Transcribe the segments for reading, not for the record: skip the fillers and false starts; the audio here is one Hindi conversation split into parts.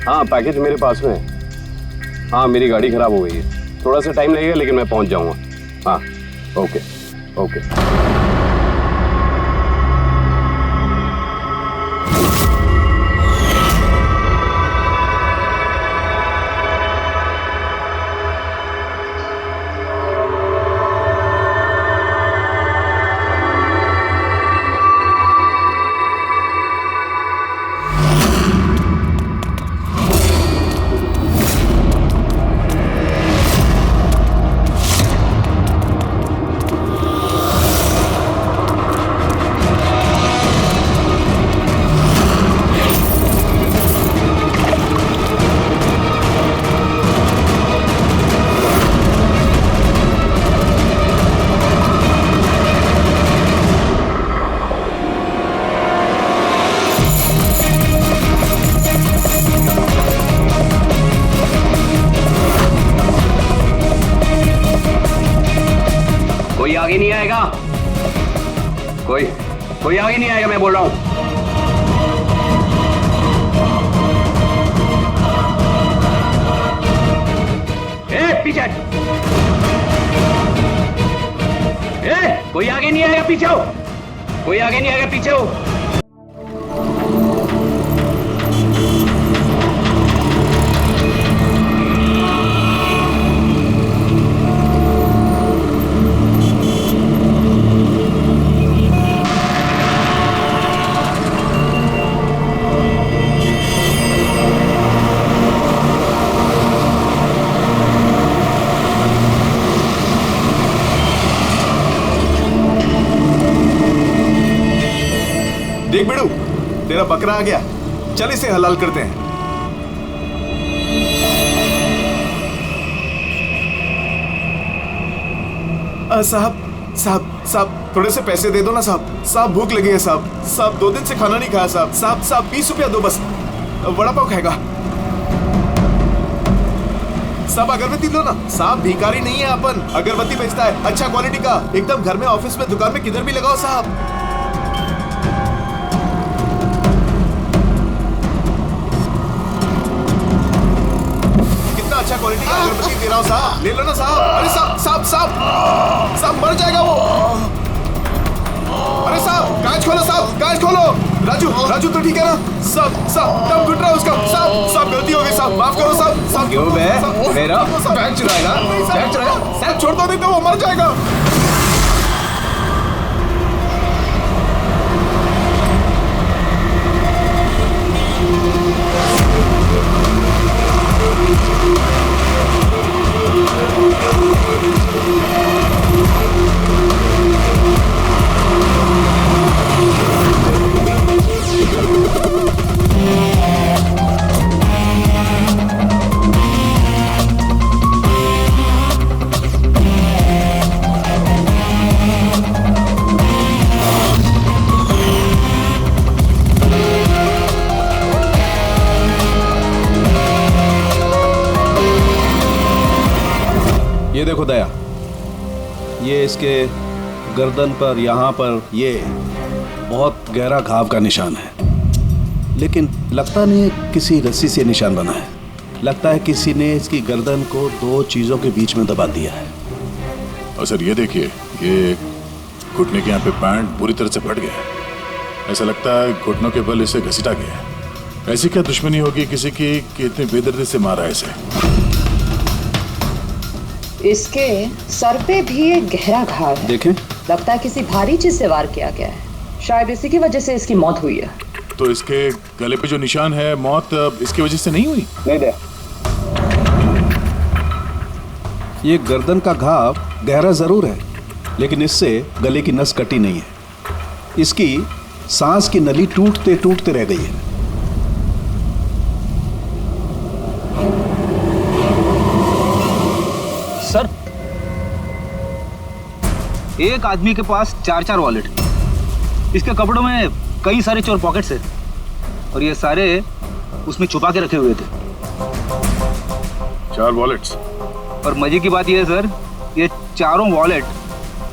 हाँ पैकेज मेरे पास में है। हाँ मेरी गाड़ी खराब हो गई है, थोड़ा सा टाइम लगेगा लेकिन मैं पहुंच जाऊंगा। हाँ ओके ओके। कोई आगे नहीं आएगा, कोई आगे नहीं आएगा, मैं बोल रहा हूं। पीछे कोई आगे नहीं आएगा, पीछे हो। कोई आगे नहीं आएगा, पीछे हो। देख बिड़ू, तेरा बकरा आ गया, चल इसे हलाल करते हैं। साहब थोड़े से पैसे दे दो ना साहब। साहब भूख लगी है साहब। साहब 2 दिन से खाना नहीं खाया साहब। साहब 20 रुपया दो बस, वड़ा पाव खाएगा। साहब अगरबत्ती लो ना। साहब भिखारी नहीं है अपन, अगरबत्ती बेचता है अच्छा क्वालिटी का, एकदम घर में, ऑफिस में, दुकान में, किधर भी लगाओ साहब। अच्छा क्वालिटी का अगरबत्ती दे रहा हूं साहब, ले लो ना साहब। अरे साहब मर जाएगा वो। अरे साहब कांच खोलो, साहब कांच खोलो। राजू तो ठीक है ना साहब? दम घुट रहा है उसका साहब गलती हो गई साहब, माफ करो साहब। क्यों बे, मेरा बैग चुराएगा? बैग चुराएगा साहब, छोड़ दो नहीं तो वो मर जाएगा। ये देखो दया, ये इसके गर्दन पर, यहाँ पर ये बहुत गहरा घाव का निशान है, लेकिन लगता नहीं किसी रस्सी से निशान बना है। लगता है किसी ने इसकी गर्दन को 2 चीजों के बीच में दबा दिया है। और सर ये देखिए, ये घुटने के यहाँ पे पैंट पूरी तरह से फट गया है। ऐसा लगता है घुटनों के बल इसे घसीटा गया है। ऐसी क्या दुश्मनी होगी किसी की कि इतनी बेदर्दी से मारा है इसे? इसके सर पे भी एक गहरा घाव है। देखें, लगता है किसी भारी चीज से वार किया गया है। शायद इसी की वजह से इसकी मौत हुई है। तो इसके गले पे जो निशान है, मौत इसकी वजह से नहीं हुई? नहीं दे। ये गर्दन का घाव गहरा जरूर है, लेकिन इससे गले की नस कटी नहीं है। इसकी सांस की नली टूटते टूटते रह गई है। सर, एक आदमी के पास 4 वॉलेट, इसके कपड़ों में कई सारे चोर पॉकेट्स हैं और ये सारे उसमें छुपा के रखे हुए थे। 4 वॉलेट्स? और मजे की बात यह है सर, ये चारों वॉलेट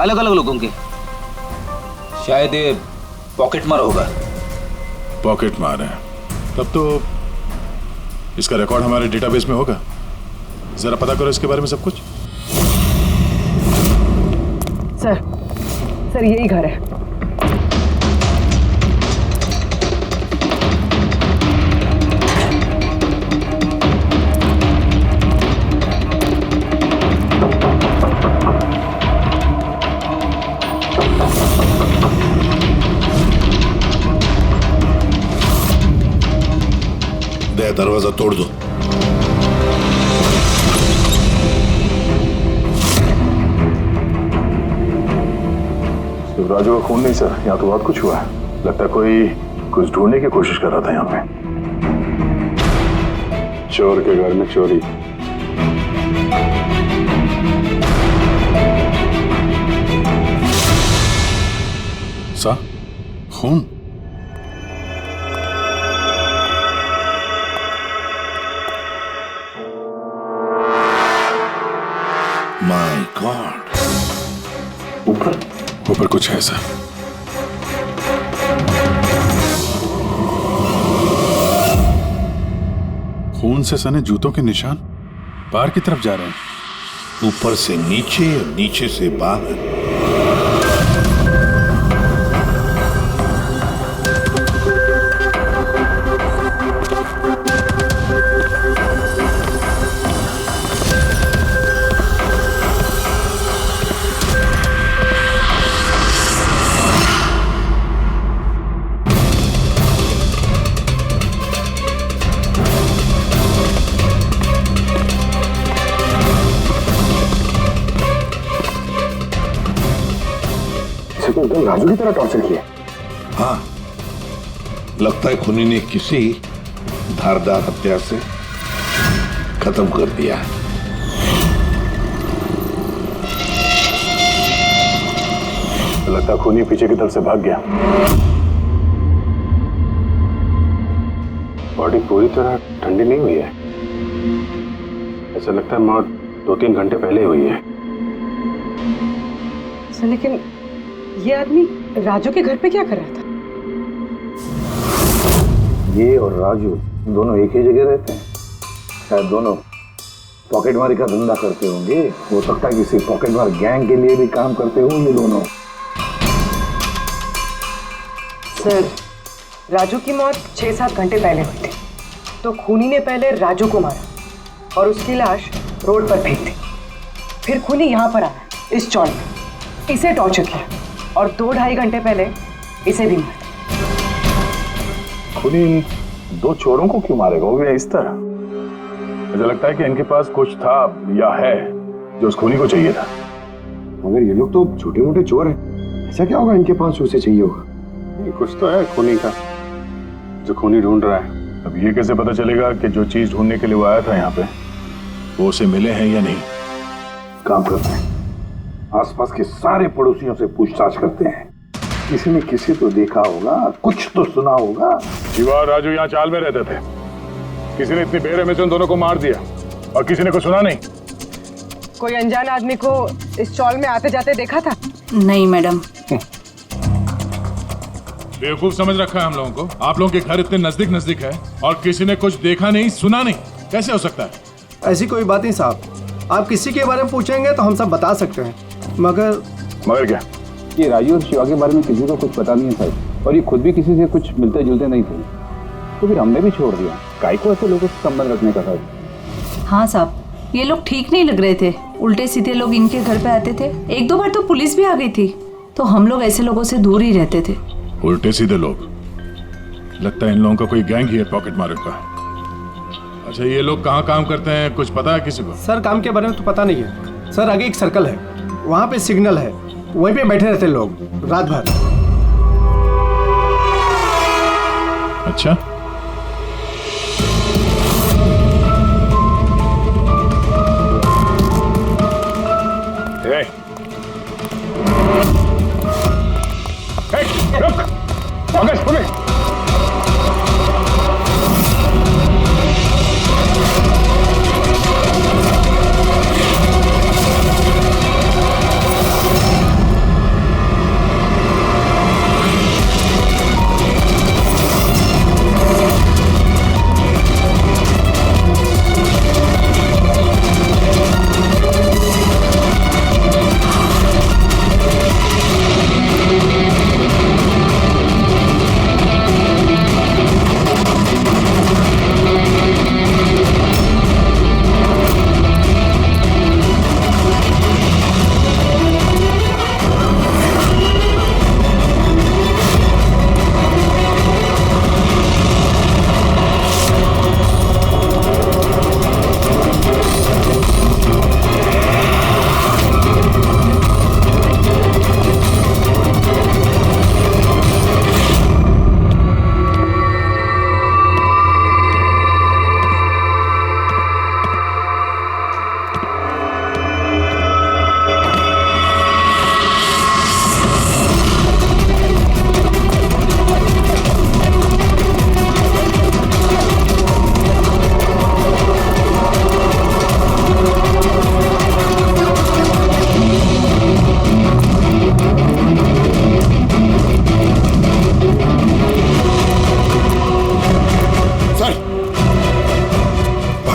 अलग अलग लोगों के। शायद ये पॉकेट मार होगा। पॉकेट मार है? तब तो इसका रिकॉर्ड हमारे डेटाबेस में होगा। जरा पता करो इसके बारे में सब कुछ। सर यही घर है। दरवाजा तोड़ दो। राजू का खून नहीं सर, यहाँ तो बहुत कुछ हुआ है। लगता है कोई कुछ ढूंढने की कोशिश कर रहा था यहाँ पे। चोर के घर में चोरी। सा खून। My God. ऊपर कुछ है सर। खून से सने जूतों के निशान बाहर की तरफ जा रहे हैं। ऊपर से नीचे और नीचे से बाहर। एकदम राजू की तरह टॉर्चर किया। हाँ, लगता है खूनी ने किसी धारदार हत्या से खत्म कर दिया। लगता है खूनी पीछे की तरफ से भाग गया। बॉडी पूरी तरह ठंडी नहीं हुई है। ऐसा लगता है मौत 2-3 घंटे पहले हुई है। सर लेकिन ये आदमी राजू के घर पे क्या कर रहा था? ये और राजू दोनों एक ही जगह रहते हैं। शायद दोनों पॉकेटमारी का धंधा करते होंगे। हो सकता है किसी पॉकेटमार गैंग के लिए भी काम करते होंगे दोनों। सर राजू की मौत 6-7 घंटे पहले हुई थी, तो खूनी ने पहले राजू को मारा और उसकी लाश रोड पर फेंक दी। फिर खूनी यहाँ पर आया इस चौल में, इसे टॉर्चर किया और 2-2.5 घंटे पहले इसे भी मारा। खूनी इन 2 चोरों को क्यों मारेगा, वो भी इस तरह? मुझे लगता है कि इनके पास कुछ था या है जो उस खूनी को चाहिए था। मगर ये लोग तो छोटे मोटे चोर हैं, ऐसा क्या होगा इनके पास उसे चाहिए होगा? कुछ तो है खूनी का जो खूनी ढूंढ रहा है। अब ये कैसे पता चलेगा कि जो चीज ढूंढने के लिए वो आया था यहाँ पे वो उसे मिले हैं या नहीं? काम करते हैं, आसपास के सारे पड़ोसियों से पूछताछ करते हैं। किसी ने किसी तो देखा होगा, कुछ तो सुना होगा। शिवा और राजू यहाँ चाल में रहते थे। किसी ने इतनी बेरहमी से उन दोनों को मार दिया और किसी ने कुछ सुना नहीं। कोई अनजान आदमी को इस चौल में आते जाते देखा था? नहीं मैडम। बेवकूफ समझ रखा है हम लोगों को। आप लोगों के घर इतने नजदीक है और किसी ने कुछ देखा नहीं सुना नहीं, कैसे हो सकता है? ऐसी कोई बात नहीं साहब, आप किसी के बारे में पूछेंगे तो हम सब बता सकते हैं। मगर क्या? ये राजू और शिवा के बारे में किसी को कुछ पता नहीं है साहब, और ये खुद भी किसी से कुछ मिलते जुलते नहीं थे, तो फिर हमने भी छोड़ दिया। काहे को ऐसे लोगों से संबंध रखने का साहब? हाँ साहब, ये लोग ठीक नहीं लग रहे थे। उल्टे सीधे लोग इनके घर पे आते थे। 1-2 बार तो पुलिस भी आ गई थी, तो हम लोग ऐसे लोगों से दूर ही रहते थे। उल्टे सीधे लोग? लगता है इन लोगों का कोई गैंग ही है पॉकेट मारे का। अच्छा, ये लोग कहाँ काम करते हैं, कुछ पता है किसी को? सर काम के बारे में तो पता नहीं है सर। आगे एक सर्कल है, वहाँ पे सिग्नल है, वहीं पे बैठे रहते लोग रात भर। अच्छा,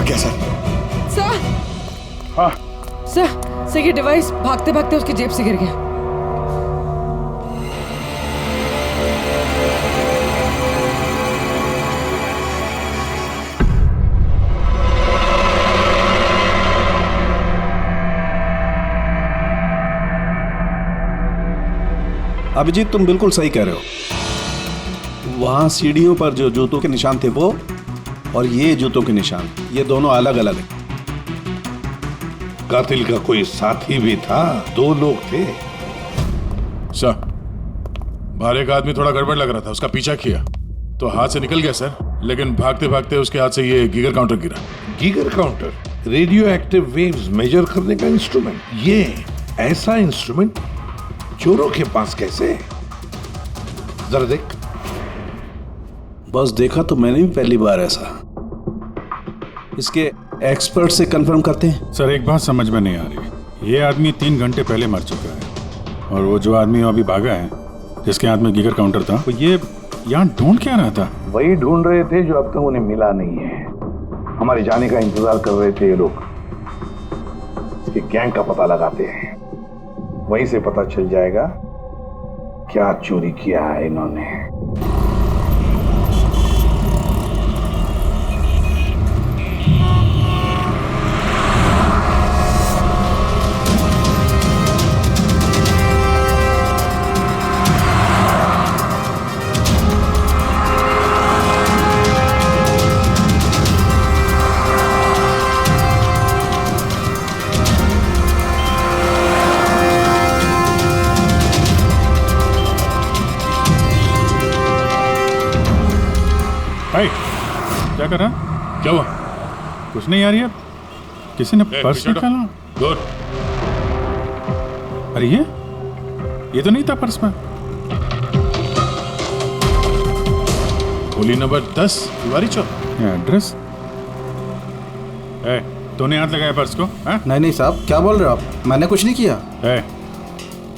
गया सर। सर हाँ सर ये डिवाइस भागते भागते उसकी जेब से गिर गया। अभिजीत, तुम बिल्कुल सही कह रहे हो। वहां सीढ़ियों पर जो जूतों के निशान थे वो, और ये जूतों के निशान, ये दोनों अलग अलग हैं। कातिल का कोई साथी भी था, 2 लोग थे। सर, बाहर एक आदमी थोड़ा गड़बड़ लग रहा था, उसका पीछा किया तो हाथ से निकल गया सर, लेकिन भागते भागते उसके हाथ से ये गीगर काउंटर गिरा। Geiger counter radio active waves measure करने का इंस्ट्रूमेंट। ये ऐसा इंस्ट्रूमेंट चोरों के पास कैसे? जरा देख। बस देखा तो मैंने भी पहली बार ऐसा। इसके एक्सपर्ट से कंफर्म करते हैं। सर, एक बात समझ में नहीं आ रही। ये आदमी 3 घंटे पहले मर चुका है, और वो जो आदमी अभी भागा है, जिसके हाथ में गीगर काउंटर था, वो ये यहाँ ढूंढ क्या रहा था? वही ढूंढ रहे थे जो अब तक उन्हें मिला नहीं है। हमारे जाने का इंतजार कर रहे थे ये लोग। इसके गैंग का पता लगाते हैं, वहीं से पता चल जाएगा क्या चोरी किया है इन्होंने। क्या कर रहा? क्या हुआ? कुछ नहीं आ रही है। किसी ने पर्स निकाला। गुड। अरे ये तो नहीं था पर्स में। गोली नंबर 10 तिवारी चौक। एड्रेस? तूने हाथ लगाया पर्स को? नहीं साहब, क्या बोल रहे हो आप? मैंने कुछ नहीं किया।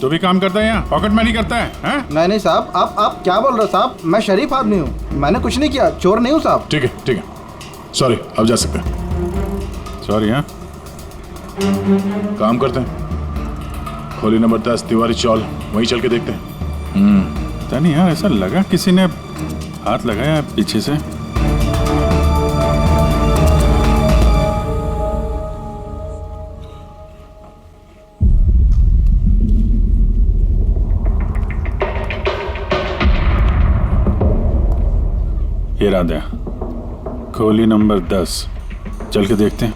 तू भी काम करता है यहाँ, पॉकेट मनी करता है? नहीं साहब, आप क्या बोल रहे हो साहब? मैं शरीफ आदमी हूँ, मैंने कुछ नहीं किया, चोर नहीं हूँ साहब। ठीक है, सॉरी, अब जा सकते हैं। सॉरी। हाँ, काम करते हैं, खोली नंबर 10 तिवारी चौल, वहीं चल के देखते हैं। पता नहीं यार, ऐसा लगा किसी ने हाथ लगाया पीछे से। ये रहा दया, खोली नंबर 10, चल के देखते हैं।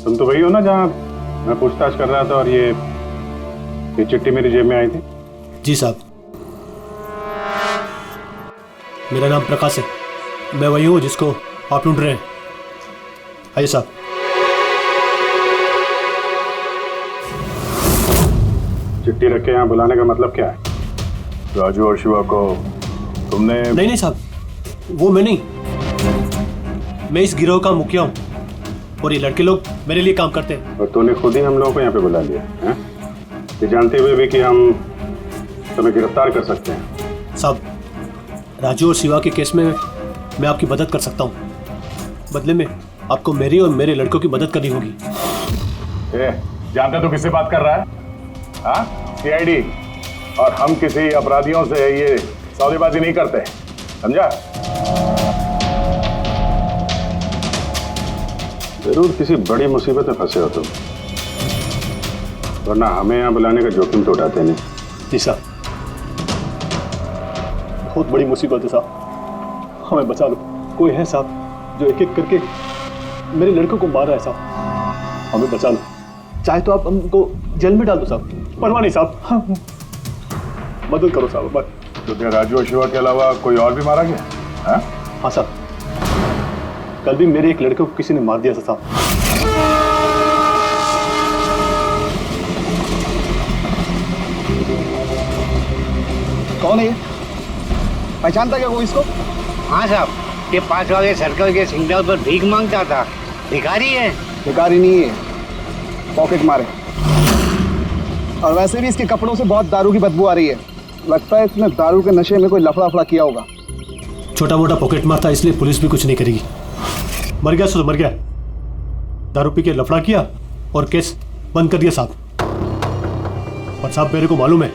तुम तो वही हो ना जहाँ मैं पूछताछ कर रहा था और ये चिट्ठी मेरी जेब में आई थी? जी साहब, मेरा नाम प्रकाश है, मैं वही हूँ जिसको आप ढूंढ रहे हैं। आइए साहब। चिट्ठी रख के यहाँ बुलाने का मतलब क्या है? राजू और शिवा को तुमने? नहीं साहब, वो मैं नहीं, मैं इस गिरोह का मुखिया हूँ और ये लड़के लोग मेरे लिए काम करते हैं। और तूने खुद ही हम लोगों को यहाँ पे बुला लिया है, ये जानते हुए भी कि हम तुम्हें गिरफ्तार कर सकते हैं। साहब, राजू और शिवा के केस में मैं आपकी मदद कर सकता हूँ, बदले में आपको मेरी और मेरे लड़कों की मदद करनी होगी। जानते तो किससे बात कर रहा है? हाँ, सीआईडी, और हम किसी अपराधियों से ये सौदेबाजी नहीं करते, समझा? जरूर किसी बड़ी मुसीबत में फंसे हो तुम, वरना हमें यहाँ बुलाने का जोखिम तो उठाते नहीं। जी साहब, बहुत बड़ी मुसीबत है साहब, हमें बचा लो। कोई है साहब जो एक एक करके मेरे लड़कों को मार रहा है साहब, हमें बचा लो। चाहे तो आप हमको जेल में डाल दो साहब, परवाह नहीं साहब, मदद करो साहब। तो क्या राजू और शिवा के अलावा कोई और भी मारा गया? हाँ साहब, कल भी मेरे एक लड़के को किसी ने मार दिया था साहब। कौन है ये? पहचानता क्या कोई इसको? हाँ साहब, ये 5 वाले सर्कल के सिग्नल पर भीख मांगता था। भिखारी है? भिखारी नहीं है, पॉकेट मारे। और वैसे भी इसके कपड़ों से बहुत दारू की बदबू आ रही है। लगता है इसने दारू के नशे में कोई लफड़ा किया होगा। छोटा मोटा पॉकेट मार था, इसलिए पुलिस भी कुछ नहीं करेगी। मर गया सो मर गया, दारू पी के लफड़ा किया और केस बंद कर दिया साहब। पर साहब मेरे को मालूम है,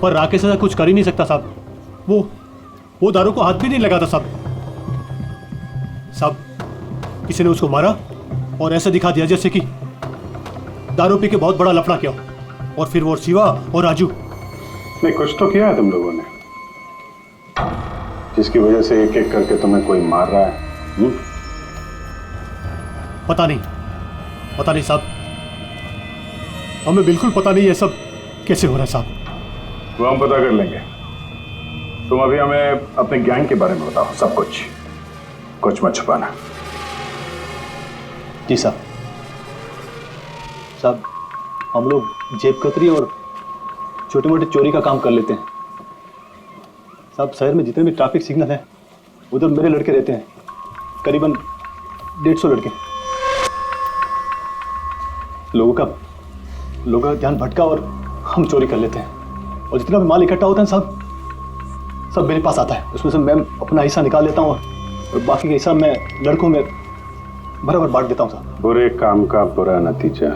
पर राकेश ऐसा कुछ कर ही नहीं सकता साहब। वो दारू को हाथ भी नहीं लगाता साहब। साहब किसी ने उसको मारा और ऐसा दिखा दिया जैसे कि दारू पी के बहुत बड़ा लफड़ा किया, और फिर वो शिवा और राजू। नहीं, कुछ तो किया है तुम लोगों ने, जिसकी वजह से एक एक करके तुम्हें कोई मार रहा है। पता नहीं साहब, हमें बिल्कुल पता नहीं ये सब कैसे हो रहा है साहब। वो हम पता कर लेंगे। तुम अभी हमें अपने गैंग के बारे में बताओ, सब कुछ मत छुपाना। जी साहब। साहब हम लोग जेब कतरी और छोटे मोटे चोरी का काम कर लेते हैं साहब। शहर में जितने भी ट्रैफिक सिग्नल हैं उधर मेरे लड़के रहते हैं, करीबन 150 लड़के। लोगों का ध्यान भटका और हम चोरी कर लेते हैं, और जितना भी माल इकट्ठा होता है साहब सब मेरे पास आता है। उसमें से मैं अपना हिस्सा निकाल लेता हूँ और बाकी का हिस्सा मैं लड़कों में बराबर बांट देता हूँ साहब। बुरे काम का बुरा नतीजा,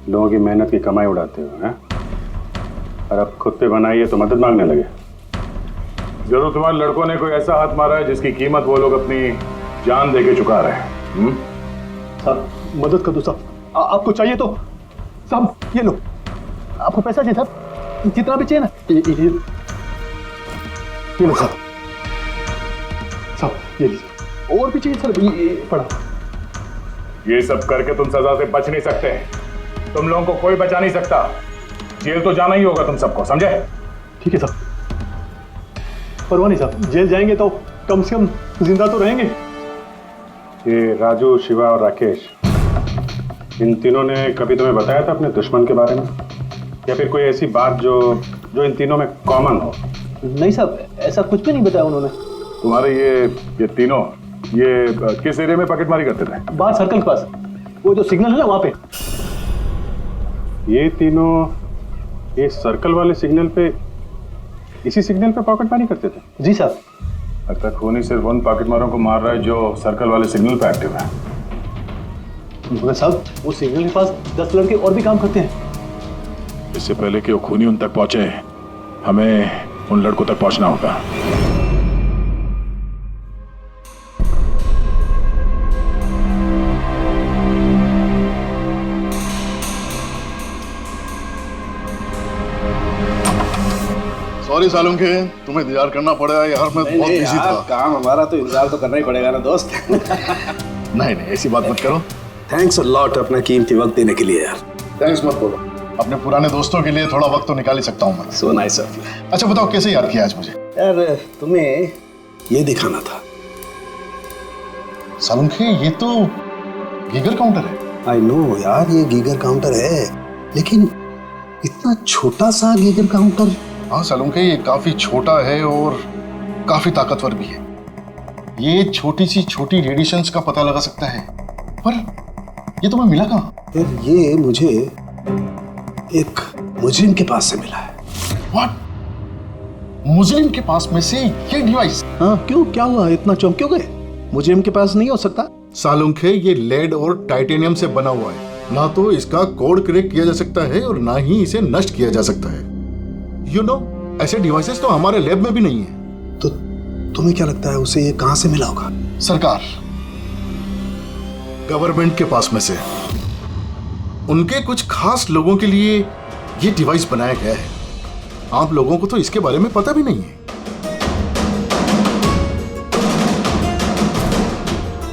लोगों की मेहनत की कमाई उड़ाते हो हैं, और अब खुद पे बनाई है तो मदद मांगने लगे। जरूर तुम्हारे लड़कों ने कोई ऐसा हाथ मारा है जिसकी कीमत वो लोग अपनी जान देके चुका रहे हैं। साहब मदद कर दो साहब, आपको चाहिए तो साहब ये लो, आपको पैसा चाहिए साहब, जितना भी चाहिए ना ये लो साहब। साहब ये लीजिए, और भी चाहिए सर, ये पड़ा। ये सब करके तुम सजा से बच नहीं सकते, तुम लोगों को कोई बचा नहीं सकता। जेल तो जाना ही होगा तुम सबको, समझे? ठीक है साहब, परवाह नहीं साहब, जेल जाएंगे तो कम से कम जिंदा तो रहेंगे। ये राजू, शिवा और राकेश, इन तीनों ने कभी तुम्हें बताया था अपने दुश्मन के बारे में, या फिर कोई ऐसी बात जो इन तीनों में कॉमन हो? नहीं साहब, ऐसा कुछ भी नहीं बताया उन्होंने। तुम्हारे ये तीनों ये किस एरिया में पॉकेटमारी करते थे? बाहर सर्कल के पास, वो जो सिग्नल है ना वहां पे। ये तीनों ये सर्कल वाले सिग्नल पे, इसी सिग्नल पे पॉकेटमारी करते थे? जी साहब। लगता है खूनी सिर्फ उन पॉकेटमारों को मार रहा है जो सर्कल वाले सिग्नल पे एक्टिव है। मगर साहब वो सिग्नल के पास 10 लड़के और भी काम करते हैं। इससे पहले कि वो खूनी उन तक पहुंचे, हमें उन लड़कों तक पहुंचना होगा। सॉरी सालुंखे, तुम्हें इंतजार करना पड़ेगा यार, मैं बहुत बिजी था। काम हमारा तो इंतजार तो करना ही पड़ेगा ना दोस्त। नहीं ऐसी बात मत करो। थैंक्स अ लॉट अपना कीमती वक्त देने के लिए यार। थैंक्स मत बोलो, अपने पुराने दोस्तों के लिए थोड़ा वक्त तो निकाल ही सकता हूँ मैं। So nice of you. अच्छा बताओ कैसे याद किया आज मुझे? यार तुम्हें ये दिखाना था। सालुंखे ये तो गीगर काउंटर है। आई नो यार, ये गीगर काउंटर है, लेकिन इतना छोटा सा गीगर काउंटर। हाँ सालुंखे, ये काफी छोटा है और काफी ताकतवर भी है। ये छोटी रेडिएशंस का पता लगा सकता है, पर ये तुम्हें मिला कहाँ? यार ये मुझे एक मुजरिम के पास से मिला है। What? मुजरिम के पास में से ये डिवाइस? हाँ क्यों, क्या हुआ, इतना चौंक क्यों गए? मुजरिम के पास नहीं हो सकता? सालुंखे ये लेड और टाइटेनियम से बना हुआ है, ना तो इसका कोड क्रैक किया जा सकता है और ना ही इसे नष्ट किया जा सकता है। You know, ऐसे डिवाइसेस तो हमारे लैब में भी नहीं है। तो तुम्हें क्या लगता है उसे ये कहां से मिला होगा? सरकार, गवर्नमेंट के पास में से उनके कुछ खास लोगों के लिए ये डिवाइस बनाया गया है। आप लोगों को तो इसके बारे में पता भी नहीं है।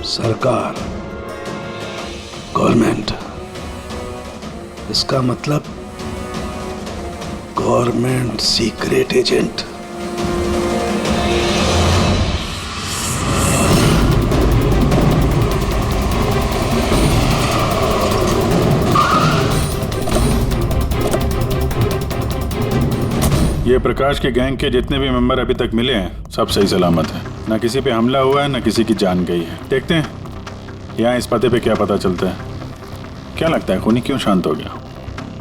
सरकार, गवर्नमेंट, इसका मतलब गवर्नमेंट सीक्रेट एजेंट। ये प्रकाश के गैंग के जितने भी मेंबर अभी तक मिले हैं सब सही सलामत है, ना किसी पे हमला हुआ है ना किसी की जान गई है। देखते हैं यहाँ इस पते पे क्या पता चलता है। क्या लगता है खूनी क्यों शांत हो गया?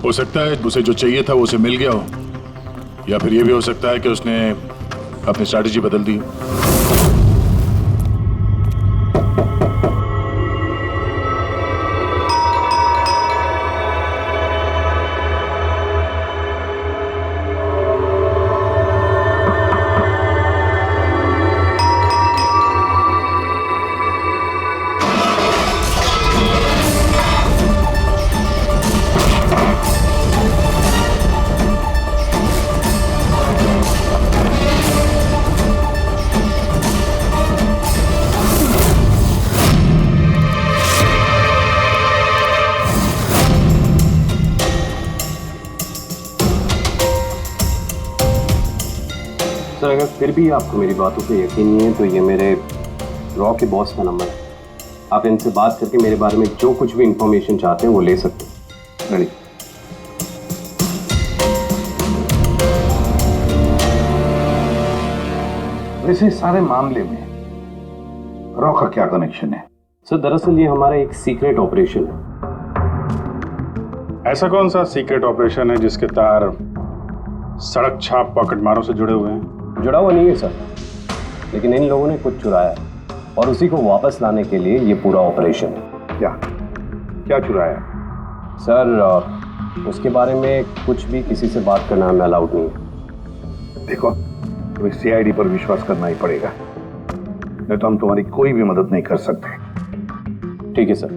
हो सकता है उसे जो चाहिए था वो उसे मिल गया हो, या फिर ये भी हो सकता है कि उसने अपनी स्ट्रैटेजी बदल दी हो। सर, अगर फिर भी आपको मेरी बातों पे यकीन नहीं है तो ये मेरे रॉ के बॉस का नंबर है। आप इनसे बात करके मेरे बारे में जो कुछ भी इंफॉर्मेशन चाहते हैं वो ले सकते हैं। रेडी। वैसे इस सारे मामले में रॉ का क्या कनेक्शन है? सर, दरअसल ये हमारा एक सीक्रेट ऑपरेशन है। ऐसा कौन सा सीक्रेट ऑपरेशन है जिसके तार सड़क छाप पॉकेट मारों से जुड़े हुए हैं? जुड़ा हुआ नहीं है सर, लेकिन इन लोगों ने कुछ चुराया है और उसी को वापस लाने के लिए ये पूरा ऑपरेशन है। क्या क्या चुराया? सर, उसके बारे में कुछ भी किसी से बात करना हमें अलाउड नहीं है। देखो, तो सीआईडी पर विश्वास करना ही पड़ेगा, नहीं तो हम तुम्हारी कोई भी मदद नहीं कर सकते। ठीक है सर,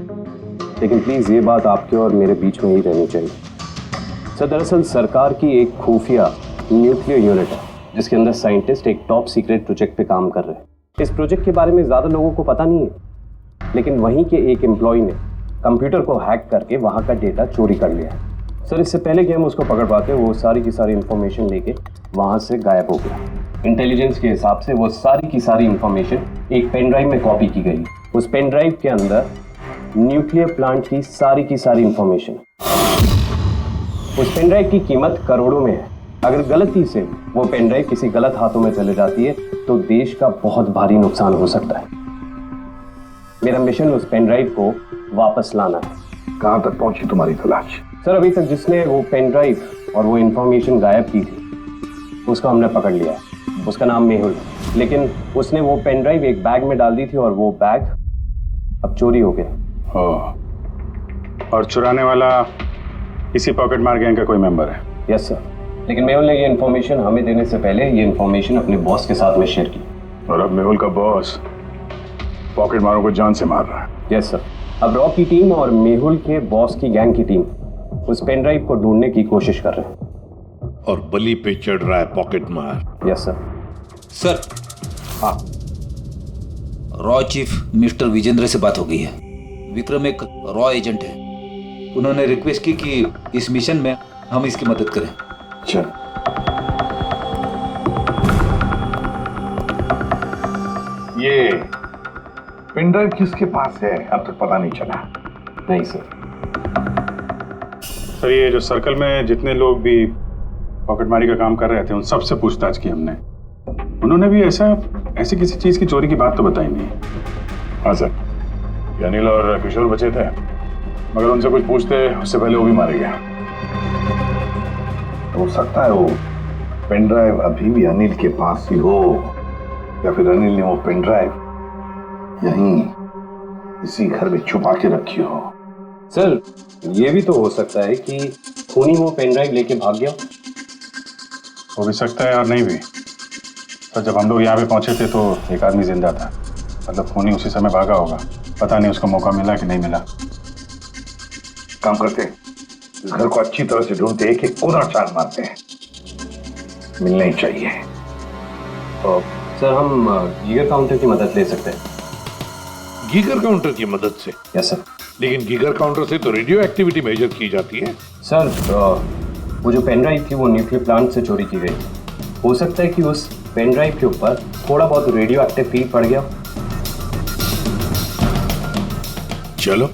लेकिन प्लीज ये बात आपके और मेरे बीच में ही रहनी चाहिए। सर, दरअसल सरकार की एक खुफिया न्यूक्लियर यूनिट है जिसके अंदर साइंटिस्ट एक टॉप सीक्रेट प्रोजेक्ट पे काम कर रहे हैं। इस प्रोजेक्ट के बारे में ज़्यादा लोगों को पता नहीं है, लेकिन वहीं के एक एम्प्लॉय ने कंप्यूटर को हैक करके वहाँ का डेटा चोरी कर लिया है। सर, इससे पहले कि हम उसको पकड़ पाते वो सारी की सारी इंफॉर्मेशन लेके वहाँ से गायब हो गया। इंटेलिजेंस के हिसाब से वो सारी की सारी इंफॉर्मेशन एक पेन ड्राइव में कॉपी की गई। उस पेन ड्राइव के अंदर न्यूक्लियर प्लांट की सारी इंफॉर्मेशन। उस पेन ड्राइव की कीमत करोड़ों में है। अगर गलती से वो पेन ड्राइव किसी गलत हाथों में चले जाती है तो देश का बहुत भारी नुकसान हो सकता है। मेरा मिशन उस पेन ड्राइव को वापस लाना है। कहां तक पहुंची तुम्हारी तलाश? सर, अभी तक जिसने वो पेन ड्राइव और वो इंफॉर्मेशन गायब की थी उसको हमने पकड़ लिया है। उसका नाम मेहुल है, लेकिन उसने वो पेन ड्राइव एक बैग में डाल दी थी और वो बैग अब चोरी हो गया। और चुराने वाला इसी पॉकेट मार गैंग का कोई मेंबर है? यस सर, लेकिन मेहुल ने ये इन्फॉर्मेशन हमें देने से पहले ये इन्फॉर्मेशन अपने बॉस के साथ में शेयर की। और अब मेहुल का बॉस पॉकेट मारों को जान से मार रहा है? यस सर, अब रॉ की टीम और मेहुल के बॉस की गैंग की टीम उस पेन ड्राइव को ढूंढने की कोशिश कर रहे हैं। और बलि पे चढ़ रहा है पॉकेट मार। Yes sir. सर, हाँ, रॉ चीफ मिस्टर विजेंद्र से बात हो गई है। विक्रम एक रॉ एजेंट है। उन्होंने रिक्वेस्ट की कि इस मिशन में हम इसकी मदद करें। चल। ये पेन ड्राइव किसके पास है अब तक पता नहीं चला? नहीं सर। सर, ये जो सर्कल में जितने लोग भी पॉकेटमारी का काम कर रहे थे उन सबसे पूछताछ की हमने। उन्होंने भी ऐसी किसी चीज की चोरी की बात तो बताई नहीं। हाँ सर, ये अनिल और किशोर बचे थे, मगर उनसे कुछ पूछते उससे पहले वो भी मारे गए। हो सकता है वो पेन ड्राइव अभी भी अनिल के पास ही हो, या फिर अनिल ने वो पेन ड्राइव यहीं इसी घर में छुपा के रखी हो। सर, ये भी तो हो सकता है कि खूनी वो पेन ड्राइव लेके भाग गया। हो भी सकता है और नहीं भी। तो जब हम लोग यहाँ पे पहुंचे थे तो एक आदमी जिंदा था, मतलब खूनी उसी समय भागा होगा। पता नहीं उसको मौका मिला कि नहीं मिला। काम करते हैं, इस घर को अच्छी तरह से ढूंढते, एक एक कोना चार मारते हैं। मिलना ही चाहिए। तो सर, हम गीगर काउंटर की मदद ले सकते हैं। गीगर काउंटर की मदद से? Yes sir. लेकिन गीगर काउंटर से तो रेडियो एक्टिविटी मेजर की जाती है। सर, वो जो पेन ड्राइव थी वो न्यूक्लियर प्लांट से चोरी की गई। हो सकता है कि उस पेन ड्राइव के ऊपर थोड़ा बहुत रेडियो एक्टिव फील पड़ गया। चलो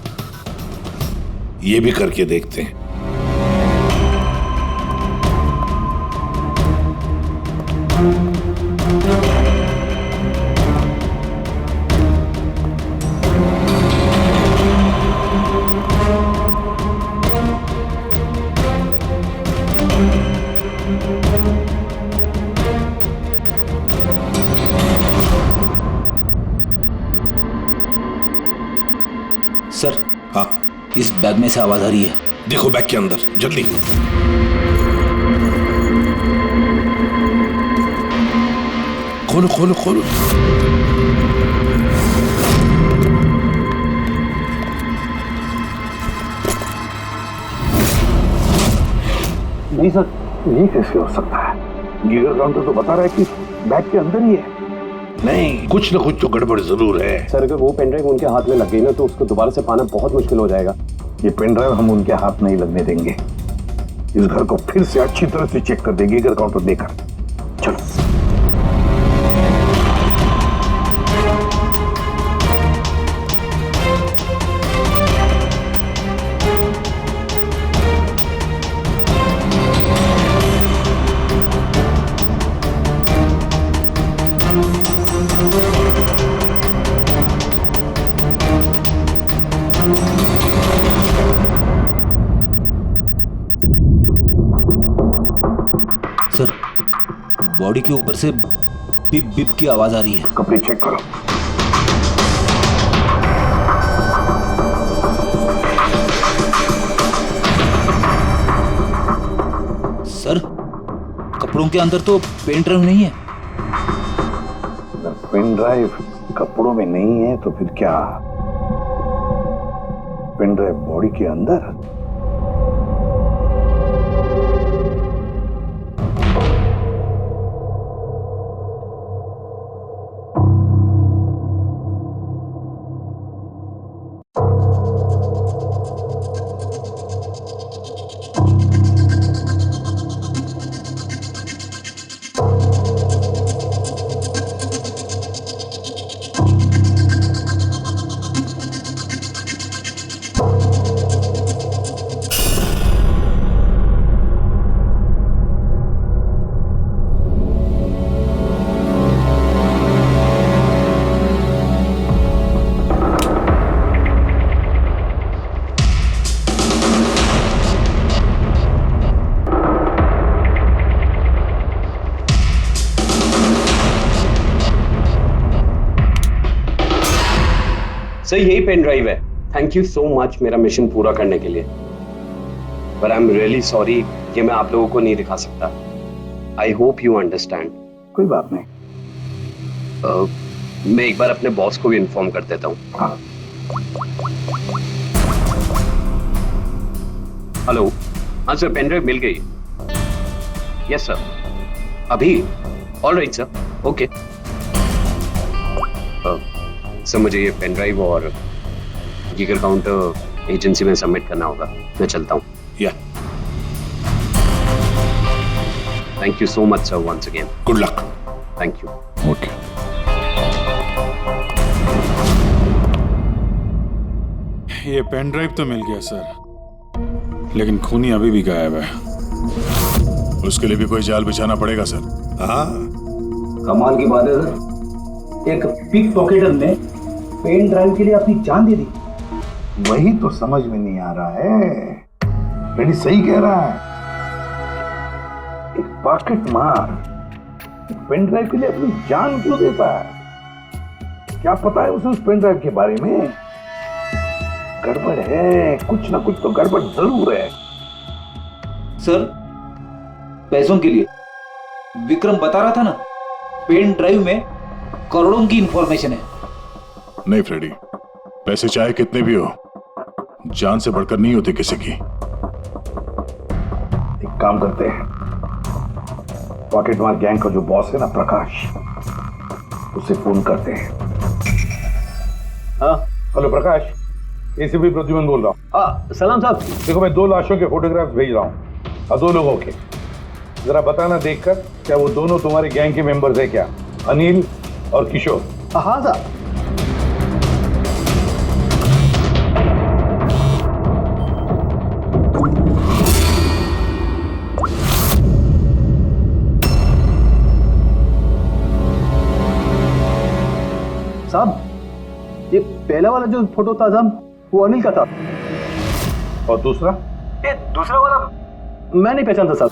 ये भी करके देखते हैं। हाँ, इस बैग में से आवाज आ रही है। देखो बैग के अंदर, जल्दी। खोलो खोलो खोलो। नहीं सर, ये कैसे हो सकता है? गीगर काउंटर तो बता रहा है कि बैग के अंदर ही है। नहीं, कुछ ना कुछ तो गड़बड़ जरूर है। सर अगर वो पेन ड्राइव उनके हाथ में लग गई ना तो उसको दोबारा से पाना बहुत मुश्किल हो जाएगा। ये पेन ड्राइव हम उनके हाथ नहीं लगने देंगे। इस घर को फिर से अच्छी तरह से चेक कर देंगे गीगर काउंटर देकर। चलो। सर, बॉडी के ऊपर से बिप बिप की आवाज आ रही है। कपड़े चेक करो। सर, कपड़ों के अंदर तो पेन ड्राइव नहीं है। अगर पेन ड्राइव कपड़ों में नहीं है तो फिर क्या? पेन ड्राइव बॉडी के अंदर? सर यही पेन ड्राइव है। थैंक यू सो मच मेरा मिशन पूरा करने के लिए। पर आई एम रियली सॉरी, ये मैं आप लोगों को नहीं दिखा सकता। I hope you understand. कोई बात नहीं। मैं एक बार अपने बॉस को भी इन्फॉर्म कर देता हूँ। हाँ। हेलो, हाँ सर, पेन ड्राइव मिल गई। यस सर, अभी। All right sir, okay. Sir मुझे ये पेन ड्राइव और गीगर काउंटर एजेंसी में सबमिट करना होगा। मैं चलता हूँ। Yeah thank you so much sir once again. Good luck. Thank you. Okay. ये पेन ड्राइव तो मिल गया सर, लेकिन खूनी अभी भी गायब है। उसके लिए भी कोई जाल बिछाना पड़ेगा सर। हाँ, कमाल की बात है सर, एक पिक पॉकेटर ने पेन ड्राइव के लिए अपनी जान दे दी। वही तो समझ में नहीं आ रहा है। रेडी सही कह रहा है। एक पॉकेट मार पेन ड्राइव के लिए अपनी जान क्यों देता है? क्या पता है उसे उस पेन ड्राइव के बारे में? गड़बड़ है, कुछ ना कुछ तो गड़बड़ जरूर है। सर, पैसों के लिए विक्रम बता रहा था ना, पेन ड्राइव में करोड़ों की इंफॉर्मेशन है। नहीं फ्रेडी, पैसे चाहे कितने भी हो, जान से बढ़कर नहीं होती किसी की। एक काम करते हैं, पॉकेट मार गैंग का जो बॉस है ना प्रकाश, उसे फोन करते हैं। हाँ हेलो प्रकाश, एसीपी प्रद्युमन बोल रहा हूँ। सलाम साहब। देखो मैं 2 लाशों के फोटोग्राफ भेज रहा हूँ और 2 लोगों के। जरा बताना देखकर क्या वो दोनों तुम्हारे गैंग के मेंबर्स है क्या? अनिल और किशोर। हाँ साहब। साहब, ये पहला वाला जो फोटो था साहब, वो अनिल का था। और दूसरा? ये दूसरा वाला मैं नहीं पहचानता साहब।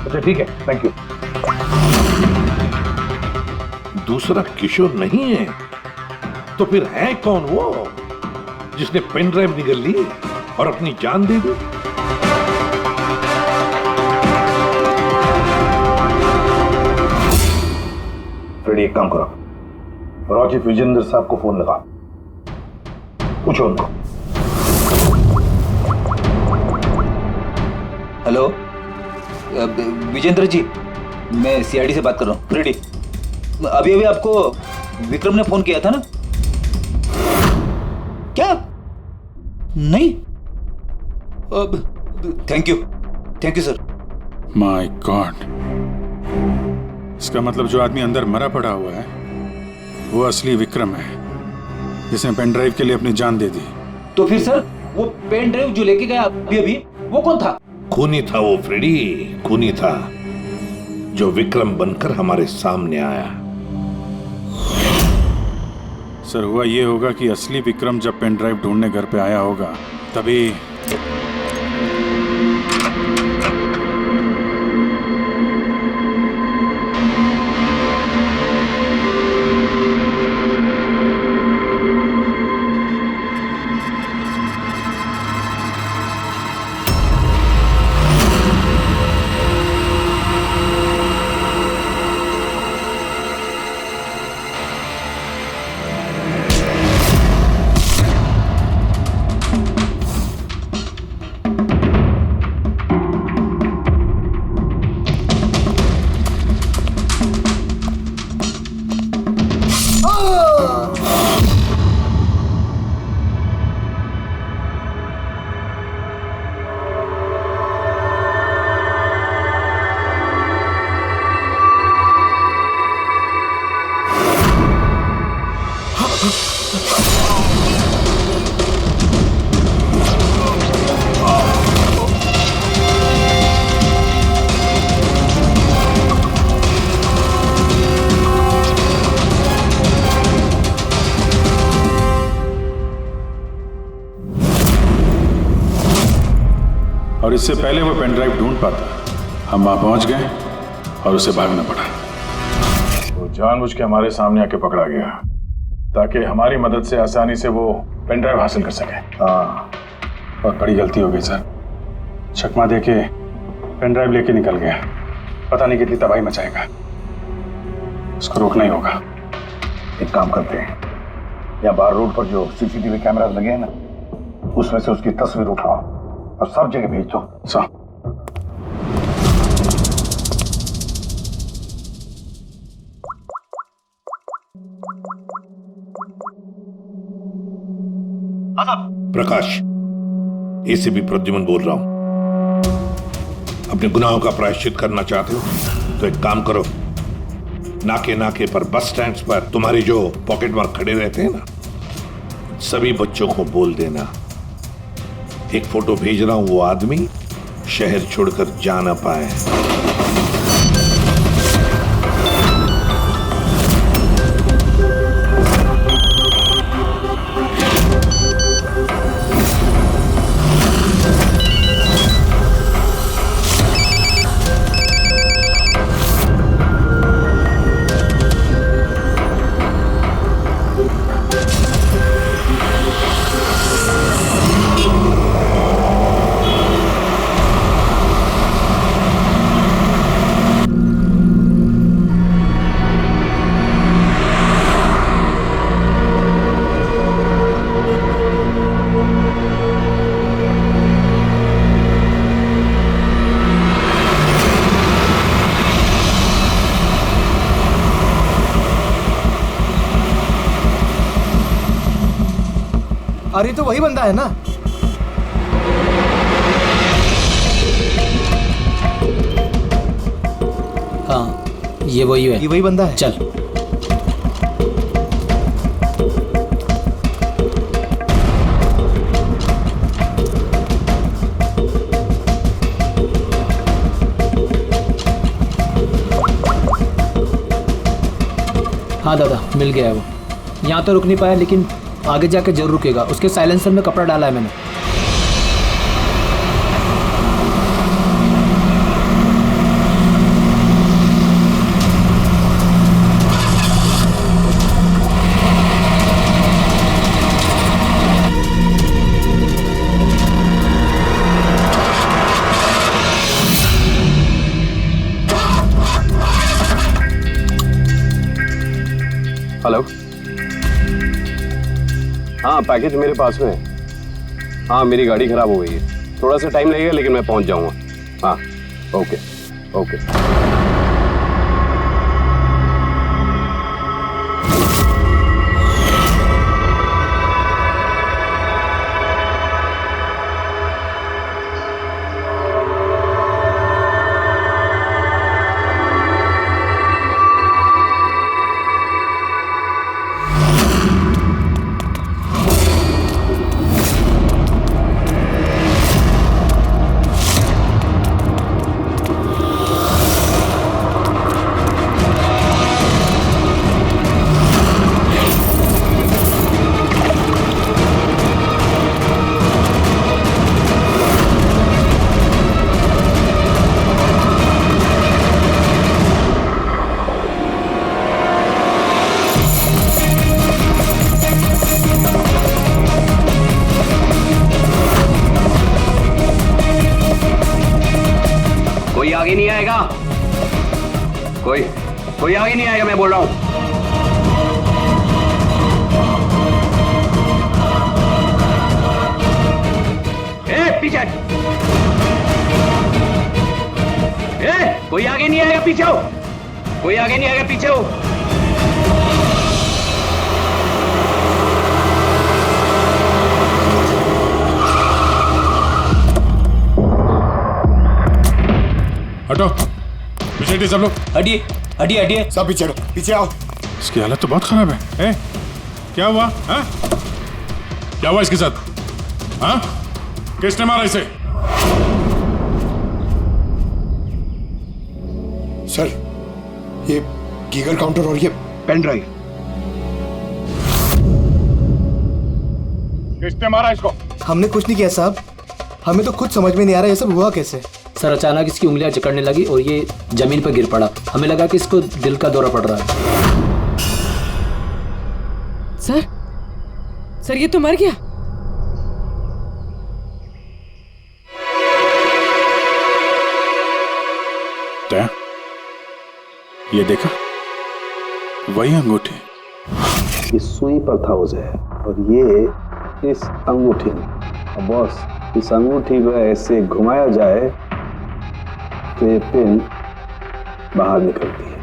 अच्छा ठीक है, थैंक यू। दूसरा किशोर नहीं है तो फिर है कौन वो? जिसने पेन ड्राइव निगल ली और अपनी जान दे दी। फ्रेडी, एक काम करो, रॉकी विजेंद्र साहब को फोन लगा, पूछो उनको। हेलो विजेंद्र जी, मैं सीआईडी से बात कर रहा हूँ। फ्रेडी, अभी अभी आपको विक्रम ने फोन किया था ना? क्या? नहीं? Thank you sir. My God, इसका मतलब जो आदमी अंदर मरा पड़ा हुआ है वो असली विक्रम है, जिसने पेन ड्राइव के लिए अपनी जान दे दी। तो फिर सर वो पेन ड्राइव जो लेके गया अभी अभी, वो कौन था? खूनी था वो फ्रेडी, खूनी था, जो विक्रम बनकर हमारे सामने आया। सर हुआ ये होगा कि असली विक्रम जब पेन ड्राइव ढूंढने घर पे आया होगा तभी। और इससे पहले वो पेन ड्राइव ढूंढ पाता, हम वहां पहुंच गए और उसे भागना पड़ा। वो जानबूझ के हमारे सामने आके पकड़ा गया ताकि हमारी मदद से आसानी से वो पेन ड्राइव हासिल कर सके। हाँ, बहुत बड़ी गलती हो गई सर। चकमा दे के पेन ड्राइव लेके निकल गया, पता नहीं कितनी तबाही मचाएगा। उसको रोकना ही होगा। एक काम करते हैं, यहाँ बाहर रोड पर जो सीसीटीवी कैमरास लगे हैं ना, उसमें से उसकी तस्वीर उठाओ और सब जगह भेज दो। सर प्रकाश, एसीपी प्रद्युमन बोल रहा हूं। अपने गुनाहों का प्रायश्चित करना चाहते हो तो एक काम करो, नाके नाके पर, बस स्टैंड्स पर तुम्हारे जो पॉकेट मार खड़े रहते हैं ना, सभी बच्चों को बोल देना एक फोटो भेज रहा हूं, वो आदमी शहर छोड़कर जा ना पाए। अरे तो वही बंदा है ना? हाँ, ये वही है। ये वही बंदा है। चल। हाँ दादा, मिल गया है वो। यहाँ तो रुक नहीं पाया, लेकिन आगे जाके जरूर रुकेगा। उसके साइलेंसर में कपड़ा डाला है मैंने। हेलो। हाँ, पैकेज मेरे पास में है। हाँ, मेरी गाड़ी खराब हो गई है, थोड़ा सा टाइम लगेगा लेकिन मैं पहुंच जाऊंगा। हाँ, ओके ओके। आगे नहीं आएगा, कोई आगे नहीं आएगा, मैं बोल रहा हूं। पीछे, कोई आगे नहीं आएगा, पीछे हो, कोई आगे नहीं आएगा, पीछे हो। हटो, पीछे हटिए सब लोग। हटिए हटिए हटिए, सब पीछे हटो, पीछे आओ। इसकी हालत तो बहुत खराब है। क्या हुआ? हाँ? क्या हुआ इसके साथ? हाँ? किसने मारा इसे? सर, ये गीगर काउंटर और ये पेन ड्राइव। किसने मारा इसको? हमने कुछ नहीं किया साहब, हमें तो खुद समझ में नहीं आ रहा ये सब हुआ कैसे। सर, अचानक इसकी उंगलियां जकड़ने लगी और ये जमीन पर गिर पड़ा। हमें लगा कि इसको दिल का दौरा पड़ रहा है। सर ये तो मर गया। दया, ये देखा, वही अंगूठी। ये सुई पर था उसे और ये इस अंगूठी में। अब बॉस, इस अंगूठी को ऐसे घुमाया जाए तो ये पिन बाहर निकलती है।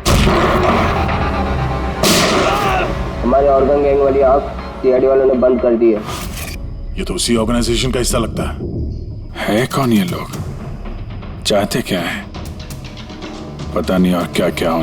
हमारे ऑर्गन गैंग वाली आग सीआईडी वालों ने बंद कर दी है। ये तो उसी ऑर्गेनाइजेशन का हिस्सा लगता है कौन ये लोग? चाहते क्या है पता नहीं और क्या क्या होने